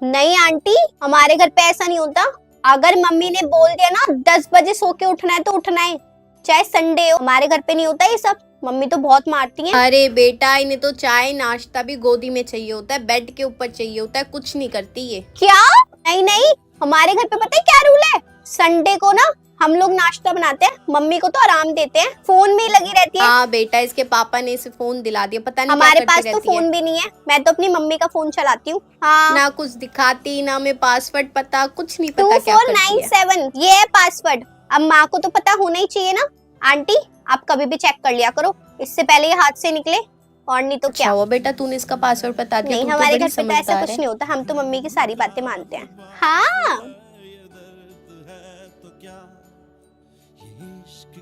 नहीं आंटी, हमारे घर पे ऐसा नहीं होता। अगर मम्मी ने बोल दिया ना 10 बजे सो के उठना है तो उठना है, चाहे संडे हो। हमारे घर पे नहीं होता ये सब, मम्मी तो बहुत मारती हैं। अरे बेटा, इन्हें तो चाय नाश्ता भी गोदी में चाहिए होता है, बेड के ऊपर चाहिए होता है, कुछ नहीं करती ये। क्या? नहीं नहीं, हमारे घर पे पता है क्या रूल है? संडे को ना हम लोग नाश्ता बनाते हैं, मम्मी को तो आराम देते हैं, फोन में ही लगी रहती है। हाँ बेटा, इसके पापा ने इसे फोन दिला दिया, पता नहीं हमारे क्या पास करती तो रहती है। फोन भी नहीं है, मैं तो अपनी मम्मी का फोन चलाती हूँ। हाँ, ना कुछ दिखाती, ना हमें पासवर्ड पता, कुछ नहीं पता क्या करती है। 2497 ये है पासवर्ड। अब माँ को तो पता होना ही चाहिए ना। आंटी, आप कभी भी चेक कर लिया करो, इससे पहले ये हाथ से निकले, और नहीं तो क्या। वो बेटा, तूने इसका पासवर्ड बता दिया। नहीं, हमारे घर पे तो ऐसा कुछ नहीं होता, हम तो मम्मी की सारी बातें मानते हैं। हाँ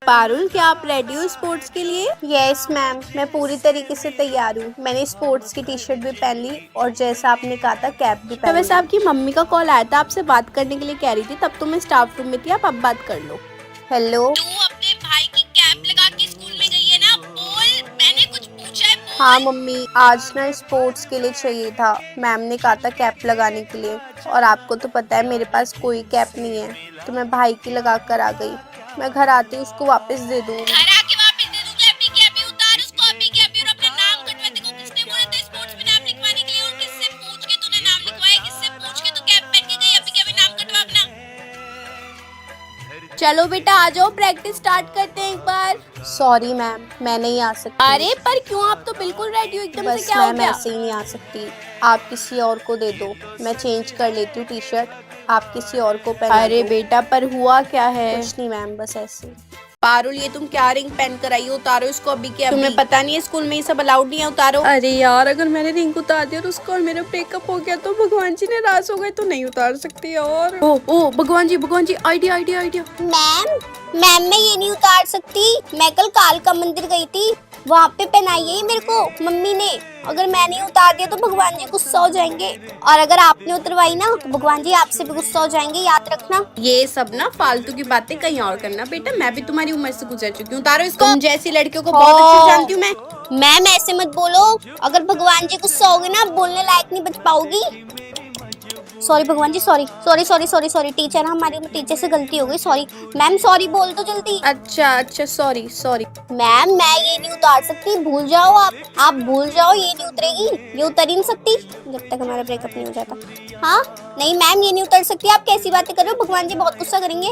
पारुल, क्या आप रेडी हो स्पोर्ट्स के लिए? यस मैम, मैं पूरी तरीके से तैयार हूँ। मैंने स्पोर्ट्स की टी शर्ट भी पहन ली और जैसा आपने कहा था कैप भी पहन ली। वैसे आपकी मम्मी का कॉल आया था, आपसे बात करने के लिए कह रही थी, तब तो मैं स्टाफ रूम में थी, आप अब बात कर लो। हेलो, तू अपने भाई की कैप लगा के स्कूल में गई है ना? बोल, मैंने कुछ पूछा है? बोल। हाँ मम्मी, आज ना स्पोर्ट्स के लिए चाहिए था, मैम ने कहा था कैप लगाने के लिए, और आपको तो पता है मेरे पास कोई कैप नहीं है, तो मैं भाई की लगा कर आ गई। मैं घर आते ही उसको वापस दे दूँ। घर आके वापस दे दूंगी। अपनी कैप ही उतार, उसको अपनी कैप ही, और अपना नाम कटवा। देखो किसने बोला था स्पोर्ट्स में नाम लिखवाने के लिए, और किससे पूछ के तूने नाम लिखवाया? किससे पूछ के तू कैप पहन के गई? अभी कैप नाम कटवा अपना। चलो बेटा, आ जाओ, प्रैक्टिस स्टार्ट करते हैं एक बार। सॉरी मैम, मैं नहीं आ सकती। अरे पर क्यों, आप तो बिल्कुल रेडी हो एकदम से, बस क्या हो मैम गया? ऐसे ही नहीं आ सकती, आप किसी और को दे दो, मैं चेंज कर लेती हूँ टी शर्ट, आप किसी और को पहना अरे दो। बेटा, पर हुआ क्या है? कुछ नहीं मैम, बस ऐसे। पारुल, ये तुम क्या रिंग पहन कर आई हो? उतारो इसको अभी के अभी। तुम्हें पता नहीं है स्कूल में ये सब अलाउड नहीं है, उतारो। अरे यार, अगर मैंने रिंग उतार दिया और उसका और मेरा ब्रेकअप हो गया तो भगवान जी नाराज हो गए, तो नहीं उतार सकती यार। ओ भगवान जी, आइडिया आइडिया आइडिया। मैम मैं ये नहीं उतार सकती, मैं कल कालका मंदिर गई थी, वहाँ पे पहनाई है मेरे को मम्मी ने। अगर मैं नहीं उतार दिया तो भगवान जी गुस्सा हो जाएंगे, और अगर आपने उतरवाई ना तो भगवान जी आपसे भी गुस्सा हो जाएंगे, याद रखना। ये सब ना फालतू की बातें कहीं और करना बेटा, मैं भी तुम्हारी उम्र से गुजर चुकी हूँ। उतारो इसको। तुम जैसी लड़कियों को बहुत अच्छे से जानती हूँ मैं। मैम ऐसे मत बोलो, अगर भगवान जी गुस्सा हो गए ना, बोलने लायक नहीं बच पाओगी। सॉरी भगवान जी, sorry sorry sorry sorry sorry teacher, हमारी टीचर से गलती हो गई, सॉरी मैम, सॉरी बोल दो जल्दी। अच्छा, सॉरी। मैम मैं ये नहीं उतार सकती, भूल जाओ आप भूल जाओ, ये नहीं उतरेगी, ये उतर ही नहीं सकती जब तक हमारा ब्रेकअप नहीं हो जाता। हाँ नहीं मैम, ये नहीं उतर सकती, आप कैसी बातें कर रहे हो, भगवान जी बहुत गुस्सा करेंगे।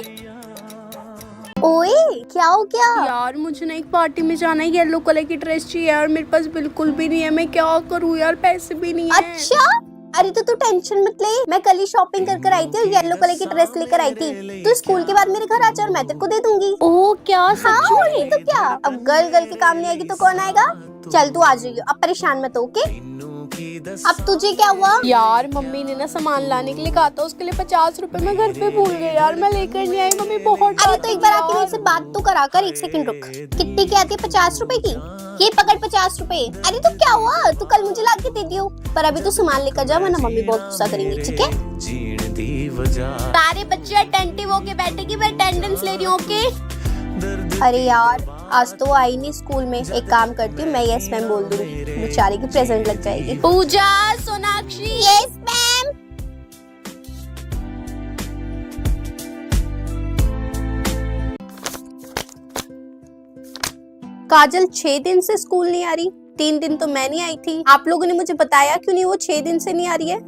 ओए क्या हो गया? यार मुझे ना एक पार्टी में जाना है, येलो कलर की ड्रेस चाहिए यार, मेरे पास बिल्कुल भी नहीं है, मैं क्या करूँ यार, पैसे भी नहीं है। अच्छा, अरे तो तू टेंशन मत ले, मैं कल ही शॉपिंग कर आई थी और येलो कलर की ड्रेस लेकर आई थी, तो स्कूल के बाद मेरे घर आ जा और मैं तेरे को दे दूंगी। ओह क्या, सच में? नहीं तो क्या, अब गर्ल के काम नहीं आएगी तो कौन आएगा। चल तू आ जाइयो, अब परेशान मत हो, ओके? अब तुझे क्या हुआ? यार मम्मी ने ना सामान लाने के लिए कहा था, उसके लिए 50 रुपए मैं घर पे भूल गई यार, मैं लेकर नहीं आई, मम्मी बहुत। अरे तो एक बार आके मेरे से बात तो करा कर, एक सेकंड रुक। कितनी की आती है? 50 रुपए की, ये पकड़ 50 रुपए। अरे तो क्या हुआ, तू कल मुझे ला के दे दियो, पर अभी तो सामान लेकर जा वरना मम्मी बहुत गुस्सा करेंगी, ठीक है? सारे बच्चे अटेंटिव होके बैठेगी, मैं अटेंडेंस ले रही हूँ, ओके? अरे यार आज तो वो आई नहीं स्कूल में, एक काम करती हूँ मैं यस मैम बोल दूंगी, बेचारी की प्रेजेंट लग जाएगी। पूजा, सोनाक्षी। Yes ma'am. काजल 6 दिन से स्कूल नहीं आ रही, 3 दिन तो मैं नहीं आई थी, आप लोगों ने मुझे बताया क्यों नहीं वो 6 दिन से नहीं आ रही है?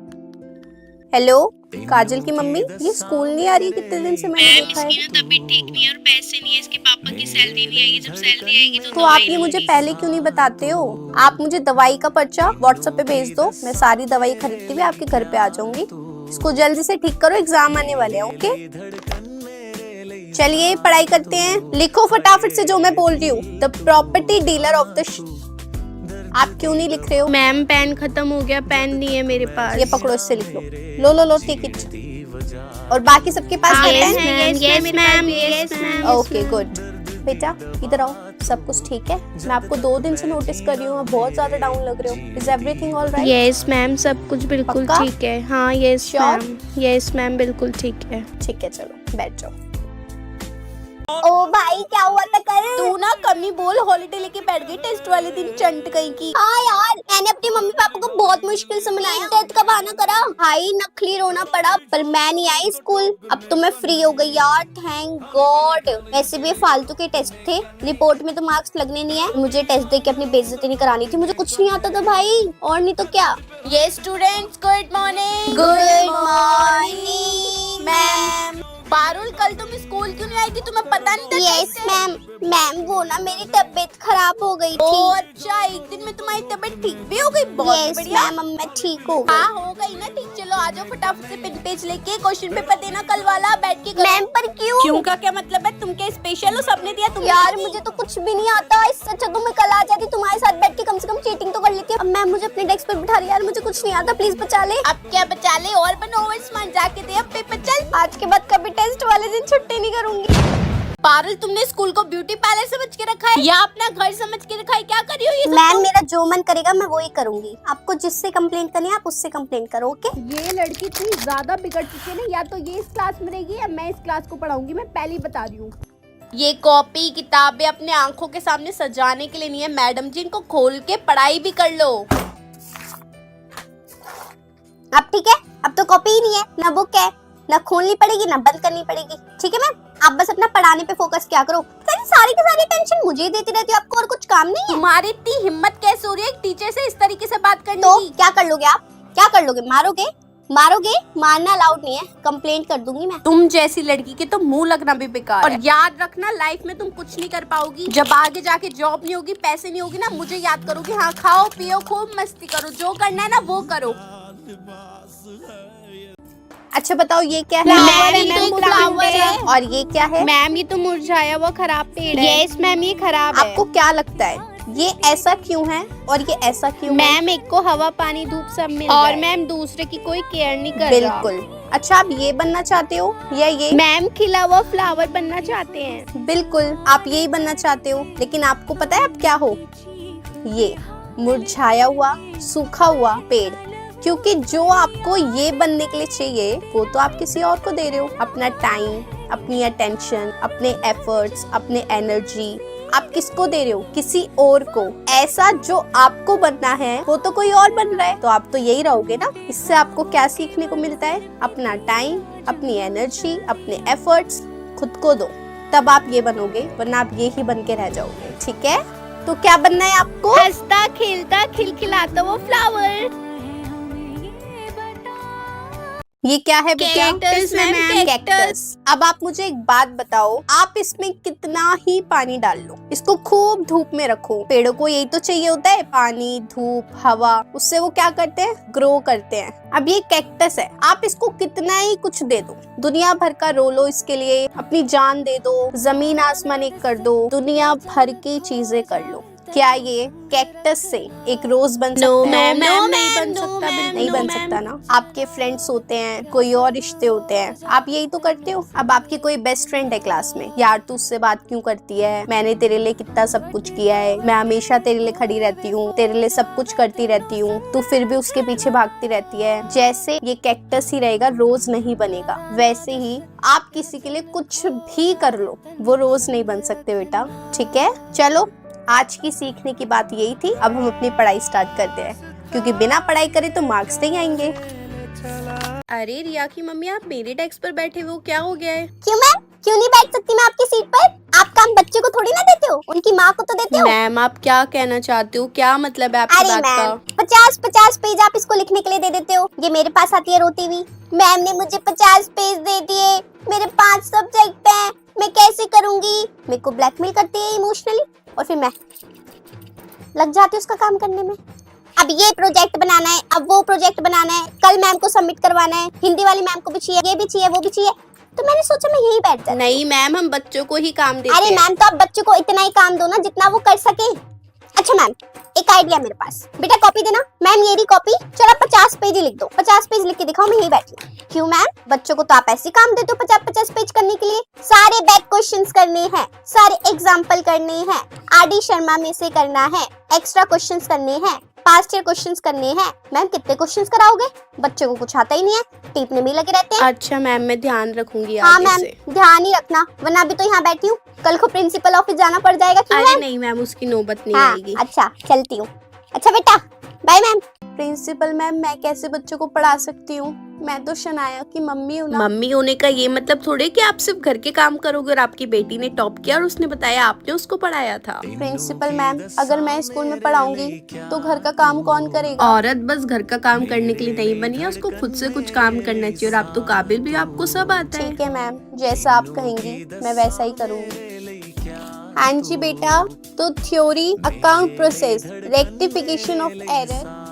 हेलो काजल की मम्मी, ये स्कूल नहीं आ रही है, कितने दिन से मैंने देखा है। इसकी ना तबीयत ठीक नहीं है और पैसे नहीं है, इसके पापा की सैलरी नहीं आएगी, जब सैलरी आएगी तो आप ये मुझे पहले क्यों नहीं बताते हो? आप मुझे दवाई का पर्चा व्हाट्सएप पे भेज दो, मैं सारी दवाई खरीदती हुई आपके घर पे आ जाऊंगी। इसको जल्दी से ठीक करो, एग्जाम आने वाले हैं, ओके? चलिए पढ़ाई करते हैं, लिखो फटाफट से जो मैं बोल रही हूँ। The property dealer of the. आप क्यों नहीं लिख रहे हो? मैम पेन खत्म हो गया, पेन नहीं है मेरे पास। ये पकड़ो, इससे लिख लो। लो टेक इट। और बाकी सबके पास है pen? Yes ma'am. Okay good. बेटा इधर आओ, सब कुछ ठीक है? मैं आपको 2 दिन से नोटिस कर रही हूँ, आप बहुत ज्यादा डाउन लग रहे हो। Is everything all right? Yes ma'am, सब कुछ बिल्कुल पक्का? ठीक है। हाँ yes Sure? Ma'am, yes ma'am बिल्कुल ठीक है। ठीक है, चलो बैठ जाओ। ओ भाई क्या हुआ था कल? तू ना कमी बोल, हॉलीडे लेके बैठ गई टेस्ट वाले दिन चंट कहीं की। हाँ यार, मैंने अपने मम्मी पापा को बहुत मुश्किल से मनाया, टेस्ट का बहाना करा, भाई नकली रोना पड़ा, पर मैं नहीं आई स्कूल। अब तो मैं फ्री हो गई यार, थैंक गॉड। वैसे भी फालतू के टेस्ट थे, रिपोर्ट में तो मार्क्स लगने नहीं है। मुझे टेस्ट दे के अपनी बेइज्जती नहीं करानी थी, मुझे कुछ नहीं आता था भाई, और नहीं तो क्या। ये students good morning. Good morning ma'am. Parul, कल तुम स्कूल क्यों नहीं आई थी? तुम्हें पता नहीं था? यस मैम, मैम वो ना मेरी तबीयत खराब हो गई ओ थी। अच्छा, एक दिन में तुम्हारी तबीयत ठीक भी हो गई? बहुत यस बढ़िया। मैम, अब मैं ठीक हो गई। हाँ हो गई ना ठीक। चलो आ जाओ फटाफट से पेन पेज लेके, क्वेश्चन पेपर देना कल वाला, बैठ के करो। मैम पर क्यों? क्यों का क्या मतलब है? तुम क्या स्पेशल हो? सबने दिया तुम? यार मुझे तो कुछ भी नहीं आता, इससे अच्छा तो मैं कल आ जाती, तुम्हारे साथ बैठ के कम से कम चीटिंग तो कर लेती। अब मैम मुझे अपने डेस्क पर बिठा रही, यार मुझे कुछ नहीं आता, प्लीज बचा ले। अब क्या बचा ले? और बनो, ओवर स्मार्ट, जाके दे अब पेपर। चल, आज के बाद कभी टेस्ट वाले दिन छुट्टी नहीं करूंगी। पारुल, तुमने स्कूल को ब्यूटी पार्लर समझ के रखा है या अपना घर समझ के रखा है? क्या कर रही हो ये सब? मैम मेरा जो मन करेगा मैं वो ही करूंगी, आपको जिससे कंप्लेंट करनी है आप उससे कंप्लेंट करो, ओके? ये लड़की इतनी ज्यादा बिगड़ चुकी है ना, या तो ये इस क्लास में रहेगी या मैं इस क्लास को पढ़ाऊंगी, मैं पहले ही बता रही हूँ। ये कॉपी किताबें अपने आंखों के सामने सजाने के लिए नहीं है मैडम जी, इनको खोल के पढ़ाई भी कर लो। अब ठीक है, अब तो कॉपी ही नहीं है, ना बुक है, ना खोलनी पड़ेगी ना बंद करनी पड़ेगी, ठीक है मैम? आप बस अपना पढ़ाने पे फोकस क्या करो। सारी की सारी टेंशन मुझे ही देती रहती हो, आपको और कुछ काम नहीं है? तुम्हारी इतनी हिम्मत कैसे हो रही है एक टीचर से इस तरीके से बात करने तो की? क्या कर लोगे आप? क्या कर लोगे? मारोगे? मारोगे? मारना अलाउड नहीं है, कंप्लेंट कर दूंगी मैं। तुम जैसी लड़की के तो मुंह लगना भी बेकार है। और याद रखना, लाइफ में तुम कुछ नहीं कर पाओगी। जब आगे जाके जॉब नहीं होगी, पैसे नहीं होगी ना, मुझे याद करोगी। हाँ, खाओ पियो खूब मस्ती करो, जो करना है ना वो करो। अच्छा बताओ ये क्या है? मैम, ये तो एक फ्लावर है। और ये क्या है? मैम, ये तो मुरझाया हुआ खराब पेड़ है। यस मैम, ये खराब है। आपको क्या लगता है ये ऐसा क्यों है और ये ऐसा क्यों है? मैम, एक को हवा पानी धूप सब मिल रहा है और मैम दूसरे की कोई केयर नहीं कर रहा। बिल्कुल। अच्छा आप ये बनना चाहते हो या ये? मैम, खिला हुआ फ्लावर बनना चाहते हैं। बिल्कुल, आप यही बनना चाहते हो, लेकिन आपको पता है आप क्या हो? ये मुरझाया हुआ सूखा हुआ पेड़। क्योंकि जो आपको ये बनने के लिए चाहिए वो तो आप किसी और को दे रहे हो। अपना टाइम, अपनी अटेंशन, अपने एफर्ट्स, अपने एनर्जी आप किसको दे रहे हो? किसी और को। ऐसा जो आपको बनना है वो तो कोई और बन रहा है, तो आप तो यही रहोगे ना। इससे आपको क्या सीखने को मिलता है? अपना टाइम, अपनी एनर्जी, अपने एफर्ट्स खुद को दो, तब आप ये बनोगे, वरना आप ये ही बन के रह जाओगे। ठीक है, तो क्या बनना है आपको? हंसता खेलता खिलखिलाता वो फ्लावर। ये क्या है बेटा? Cactus ma'am, cactus. अब आप मुझे एक बात बताओ, आप इसमें कितना ही पानी डाल लो, इसको खूब धूप में रखो, पेड़ों को यही तो चाहिए होता है, पानी, धूप, हवा, उससे वो क्या करते हैं? ग्रो करते हैं। अब ये कैक्टस है, आप इसको कितना ही कुछ दे दो, दुनिया भर का रो लो इसके लिए, अपनी जान दे दो, जमीन आसमान एक कर दो, दुनिया भर की चीजें कर लो, क्या ये कैक्टस से एक रोज बन सकता है? मैम, नहीं बन सकता। नहीं बन सकता ना। आपके फ्रेंड्स होते हैं, कोई और रिश्ते होते हैं, आप यही तो करते हो। अब आपकी कोई बेस्ट फ्रेंड है क्लास में, यार तू उससे बात क्यों करती है? मैंने तेरे लिए कितना सब कुछ किया है, मैं हमेशा तेरे लिए खड़ी रहती हूँ, तेरे लिए सब कुछ करती रहती हूँ, तू फिर भी उसके पीछे भागती रहती है। जैसे ये कैक्टस ही रहेगा, रोज नहीं बनेगा, वैसे ही आप किसी के लिए कुछ भी कर लो, वो रोज नहीं बन सकते बेटा। ठीक है, चलो आज की सीखने की बात यही थी। अब हम अपनी पढ़ाई स्टार्ट करते हैं, क्योंकि बिना पढ़ाई करे तो मार्क्स नहीं आएंगे। अरे रिया की मम्मी, आप मेरे डेस्क पर बैठे हो, क्या हो गया है? क्यों मैम, क्यों नहीं बैठ सकती मैं आपकी सीट पर? आप काम बच्चे को थोड़ी ना देते हो, उनकी माँ को तो देते हो। मैम, आप क्या कहना चाहते हो? क्या मतलब है आपकी अरे बात का? मैम, 50 पेज आप इसको लिखने के लिए दे देते हो, ये मेरे पास आती है रोती हुई, मैम ने मुझे 50 पेज दे दिए, मेरे 5 सब्जेक्ट हैं, मैं कैसे करूंगी? मेरे को ब्लैकमेल करती है इमोशनली, और फिर मैं लग जाती हूँ उसका काम करने में। अब ये प्रोजेक्ट बनाना है, अब वो प्रोजेक्ट बनाना है, कल मैम को सबमिट करवाना है, हिंदी वाली मैम को भी चाहिए, ये भी चाहिए, वो भी चाहिए, तो मैंने सोचा मैं यही बैठ जाती। नहीं मैम, हम बच्चों को ही काम देते अरे हैं। मैम, तो आप बच्चों को इतना ही काम दो ना जितना वो कर सके। अच्छा मैम, एक आइडिया मेरे पास, बेटा कॉपी देना। मैम ये रही कॉपी, चलो 50 पेज ही लिख दो, 50 पेज लिख के दिखाओ, मैं यही बैठी हूँ। क्यों मैम, बच्चों को तो आप ऐसे काम देते हो 50-50 पेज करने के लिए। सारे बैक क्वेश्चंस करने हैं, सारे एग्जाम्पल करने हैं, आरडी शर्मा में से करना है, एक्स्ट्रा क्वेश्चंस करने हैं, पास्ट ईयर क्वेश्चंस करने हैं। मैम कितने क्वेश्चंस कराओगे, बच्चों को कुछ आता ही नहीं है, टीपने में लगे रहते हैं। अच्छा मैम, मैं ध्यान रखूंगी हाँ आगे मैम, से। ध्यान ही रखना, वरना अभी तो यहाँ बैठी हूँ, कल को प्रिंसिपल ऑफिस जाना पड़ जाएगा। क्यों अरे मैम? नहीं मैम, उसकी नौबत नहीं हाँ, आएगी। अच्छा चलती हूँ। अच्छा बेटा, बाय मैम। प्रिंसिपल मैम, मैं कैसे बच्चों को पढ़ा सकती हूँ? मैं तो शनाया की मम्मी हूँ ना। मम्मी होने का ये मतलब थोड़े कि आप सिर्फ घर के काम करोगे और आपकी बेटी ने टॉप किया और उसने बताया आपने उसको पढ़ाया था। प्रिंसिपल मैम, अगर मैं स्कूल में पढ़ाऊंगी तो घर का काम कौन करेगा? औरत बस घर का काम करने के लिए नहीं बनी है, उसको खुद से कुछ काम करना चाहिए और आप तो काबिल भी, आपको सब आता है। ठीक है मैम, जैसा आप कहेंगी मैं वैसा ही करूंगी। हाँ जी बेटा, तो theory, account process, rectification of error.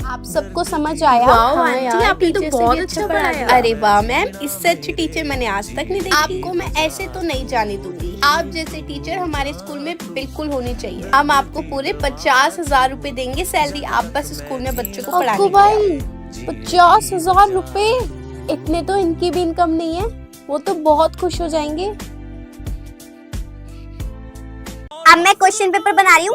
आप सबको समझ आया? वाह हाँ आंटी, यार, आपने तो टीचर से बहुत भी अच्छा पढ़ाया। अरे वाह मैम, इससे अच्छी टीचर मैंने आज तक नहीं देखी। आपको मैं ऐसे तो नहीं जाने दूंगी। आप जैसे टीचर हमारे स्कूल में बिल्कुल होनी चाहिए। हम आपको पूरे 50,000 रुपए देंगे सैलरी, आप बस स्कूल में बच्चों को पढ़ाने भाई 50,000 रुपए, इतने तो इनकी भी इनकम नहीं है, वो तो बहुत खुश हो जाएंगे। अब मैं क्वेश्चन पेपर बना रही हूँ,